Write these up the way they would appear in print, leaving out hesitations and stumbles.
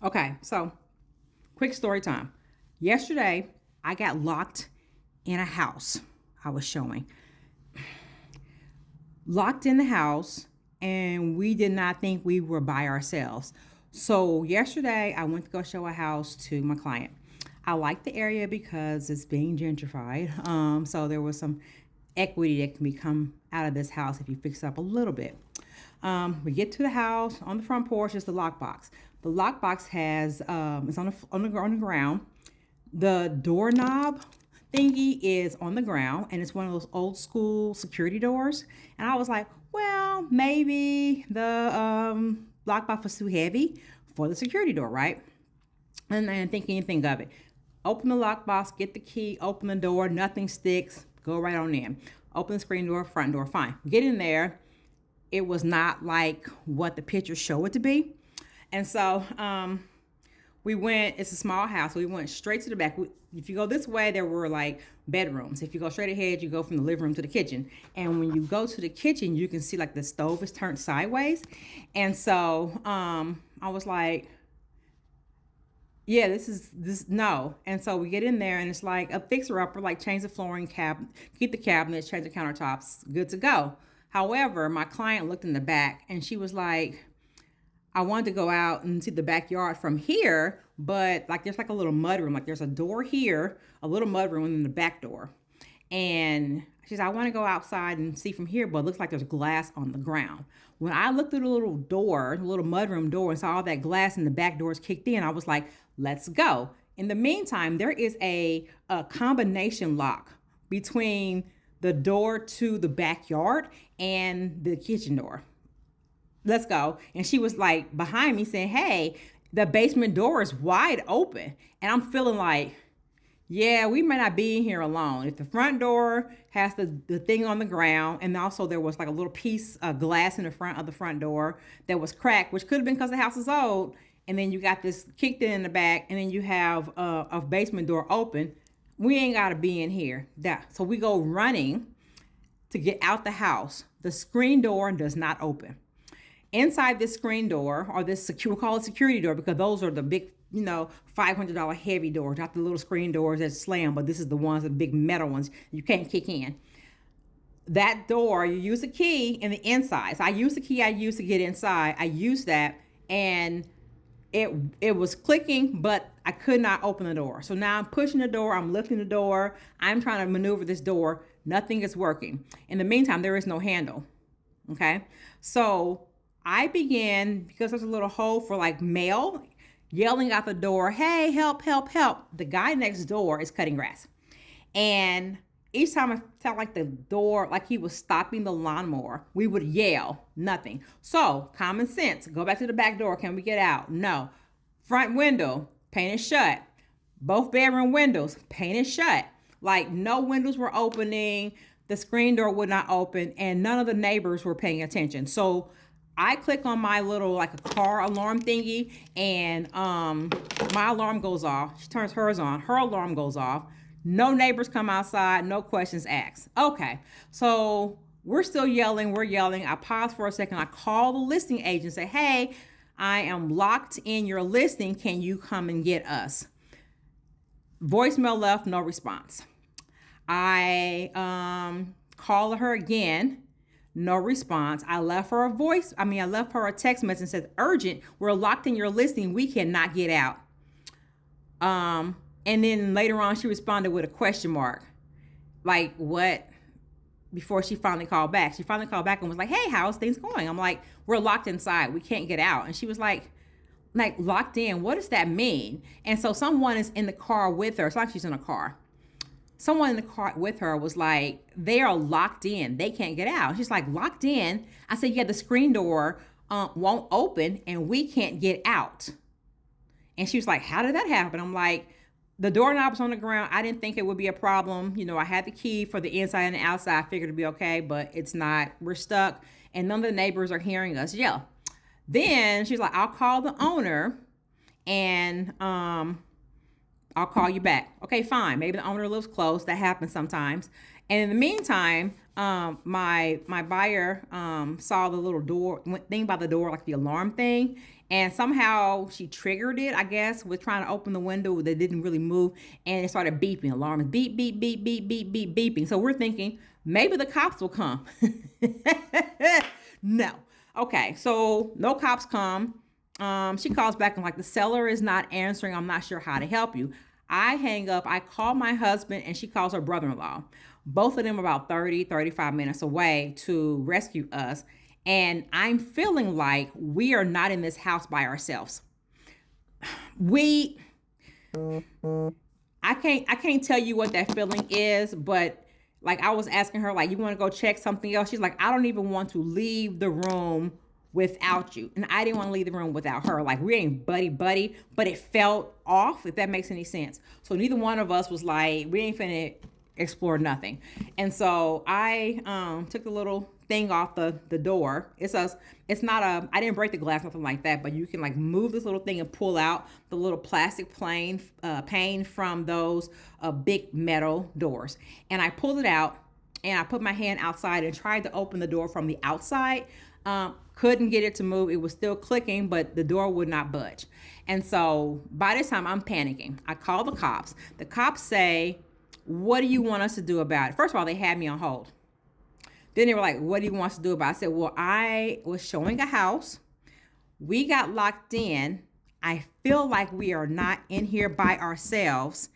Okay, so quick story time. Yesterday, I got locked in a house I was showing. Locked in the house, and we did not think we were by ourselves. So, yesterday, I went to go show a house to my client. I like the area because it's being gentrified. So, there was some equity that can become out of this house if you fix it up a little bit. We get to the house. On the front porch is the lockbox. The lockbox has it's on the ground. The doorknob thingy is on the ground, and it's one of those old school security doors. And I was like, well, maybe the lockbox was too heavy for the security door, right? And I didn't think anything of it. Open the lockbox, get the key, open the door, nothing sticks, go right on in. Open the screen door, front door, fine. Get in there. It was not like what the pictures show it to be. And so we went, it's a small house. So we went straight to the back. If you go this way, there were like bedrooms. If you go straight ahead, you go from the living room to the kitchen. And when you go to the kitchen, you can see like the stove is turned sideways. And so I was like, yeah, this no. And so we get in there and it's like a fixer upper, like change the flooring cabinet, keep the cabinets, change the countertops, good to go. However, my client looked in the back and she was like, I wanted to go out and see the backyard from here, but like there's like a little mud room. Like there's a door here, a little mud room, and then the back door. And she said, I want to go outside and see from here, but it looks like there's glass on the ground. When I looked through the little door, the little mudroom door, and saw all that glass and the back doors kicked in, I was like, let's go. In the meantime, there is a combination lock between the door to the backyard and the kitchen door. Let's go. And she was like behind me saying, hey, the basement door is wide open. And I'm feeling like, yeah, we may not be in here alone. If the front door has the thing on the ground, and also there was like a little piece of glass in the front of the front door that was cracked, which could have been because the house is old, and then you got this kicked in the back, and then you have a basement door open, we ain't got to be in here. So we go running to get out the house. The screen door does not open. Inside this screen door, or this secure, we'll call it security door because those are the big, $500 heavy doors, not the little screen doors that slam, but this is the ones, the big metal ones you can't kick in. That door, you use a key in the inside. So I used the key I used to get inside. I used that, and it was clicking, but I could not open the door. So now I'm pushing the door, I'm lifting the door, I'm trying to maneuver this door. Nothing is working. In the meantime, there is no handle. Okay, so I began, because there's a little hole for like mail, yelling out the door, hey, help, help, help. The guy next door is cutting grass. And each time I felt like the door, like he was stopping the lawnmower, we would yell, nothing. So, common sense, go back to the back door. Can we get out? No. Front window, painted shut. Both bedroom windows, painted shut. Like no windows were opening, the screen door would not open, and none of the neighbors were paying attention. So, I click on my little like a car alarm thingy, and my alarm goes off. She turns hers on. Her alarm goes off. No neighbors come outside. No questions asked. Okay, so we're still yelling. We're yelling. I pause for a second. I call the listing agent. Say, hey, I am locked in your listing. Can you come and get us? Voicemail left. No response. I call her again. No response. I left her a text message and said, urgent, we're locked in your listing. We cannot get out. And then later on, she responded with a question mark. Like, what? Before she finally called back. She finally called back and was like, hey, how's things going? I'm like, we're locked inside. We can't get out. And she was like locked in. What does that mean? And so someone is in the car with her. It's like she's in a car. Someone in the car with her was like, they are locked in. They can't get out. She's like, locked in? I said, yeah, the screen door won't open and we can't get out. And she was like, how did that happen? I'm like, the doorknob's on the ground. I didn't think it would be a problem. I had the key for the inside and the outside. I figured it'd be okay, but it's not. We're stuck. And none of the neighbors are hearing us yell. Then she's like, I'll call the owner and I'll call you back. Okay, fine. Maybe the owner lives close. That happens sometimes. And in the meantime, My buyer saw the little door thing by the door, like the alarm thing, and somehow she triggered it, I guess, with trying to open the window that didn't really move, and it started beeping. Alarm is beep beep beep beep beep beep beeping. So we're thinking maybe the cops will come. No. Okay, so no cops come. She calls back and like, the seller is not answering. I'm not sure how to help you. I hang up. I call my husband and she calls her brother-in-law. Both of them about 30, 35 minutes away to rescue us. And I'm feeling like we are not in this house by ourselves. We, I can't tell you what that feeling is, but like I was asking her, like, you want to go check something else? She's like, I don't even want to leave the room without you. And I didn't want to leave the room without her. Like, we ain't buddy, but it felt off, if that makes any sense. So neither one of us was like, we ain't finna explore nothing. And so I took the little thing off the door. It's not a, I didn't break the glass, nothing like that, but you can like move this little thing and pull out the little plastic pane from those big metal doors. And I pulled it out and I put my hand outside and tried to open the door from the outside. Couldn't get it to move. It was still clicking, but the door would not budge. And so by this time I'm panicking. I call the cops. The cops say, what do you want us to do about it? First of all, they had me on hold. Then they were like, what do you want us to do about it? I said, well, I was showing a house. We got locked in. I feel like we are not in here by ourselves.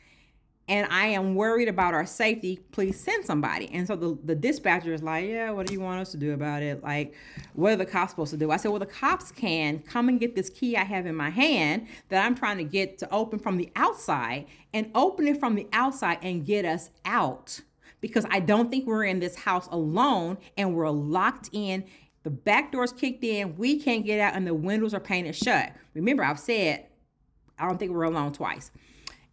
And I am worried about our safety. Please send somebody. And so the dispatcher is like, yeah, what do you want us to do about it? Like, what are the cops supposed to do? I said, well, the cops can come and get this key I have in my hand that I'm trying to get to open from the outside, and open it from the outside and get us out. Because I don't think we're in this house alone and we're locked in. The back door's kicked in. We can't get out and the windows are painted shut. Remember, I've said, I don't think we're alone twice.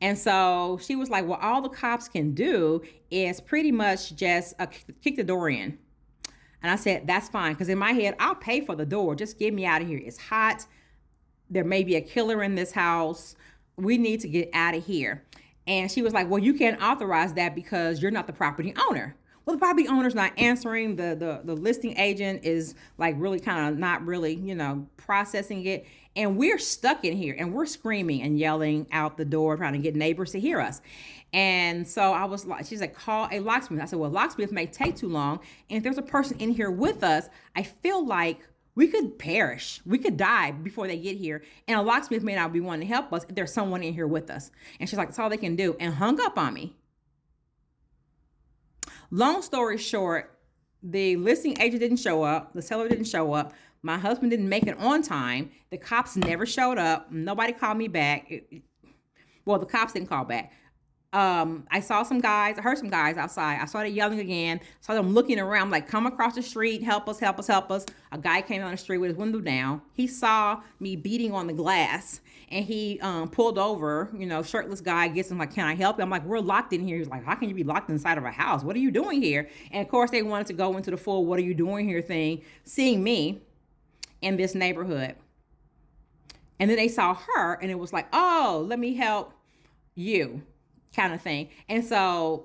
And so she was like, well, all the cops can do is pretty much just kick the door in. And I said, that's fine. Because in my head, I'll pay for the door. Just get me out of here. It's hot. There may be a killer in this house. We need to get out of here. And she was like, well, you can't authorize that because you're not the property owner. Well, the property owner's not answering. The listing agent is like really kind of not really, processing it. And we're stuck in here and we're screaming and yelling out the door, trying to get neighbors to hear us. And so I was like, she's like, call a locksmith. I said, well, locksmith may take too long. And if there's a person in here with us, I feel like we could perish. We could die before they get here. And a locksmith may not be wanting to help us if there's someone in here with us. And she's like, that's all they can do. And hung up on me. Long story short, the listing agent didn't show up. The seller didn't show up. My husband didn't make it on time. The cops never showed up. Nobody called me back. Well, the cops didn't call back. I saw some guys, I heard some guys outside. I started yelling again. Saw them looking around, like, come across the street, help us, help us, help us. A guy came on the street with his window down. He saw me beating on the glass and he pulled over, shirtless guy gets him like, can I help you? I'm like, we're locked in here. He's like, how can you be locked inside of a house? What are you doing here? And of course they wanted to go into the full, what are you doing here thing, seeing me in this neighborhood. And then they saw her and it was like, oh, let me help you, kind of thing. And so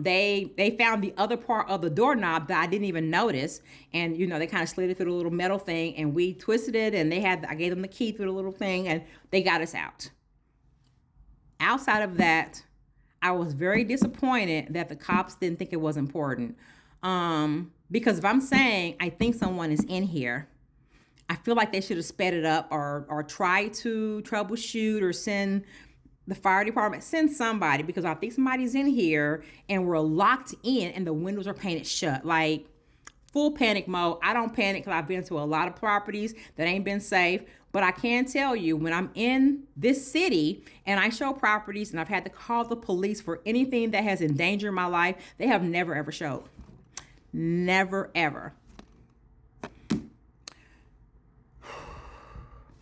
they found the other part of the doorknob that I didn't even notice. And, they kind of slid it through the little metal thing and we twisted it and I gave them the key through the little thing and they got us out. Outside of that, I was very disappointed that the cops didn't think it was important. Because if I'm saying I think someone is in here, I feel like they should have sped it up or tried to troubleshoot or send the fire department, send somebody, because I think somebody's in here and we're locked in and the windows are painted shut. Like, full panic mode. I don't panic because I've been to a lot of properties that ain't been safe. But I can tell you, when I'm in this city and I show properties and I've had to call the police for anything that has endangered my life, they have never, ever showed. Never, ever.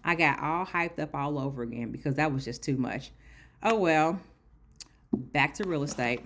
I got all hyped up all over again because that was just too much. Oh well, back to real estate.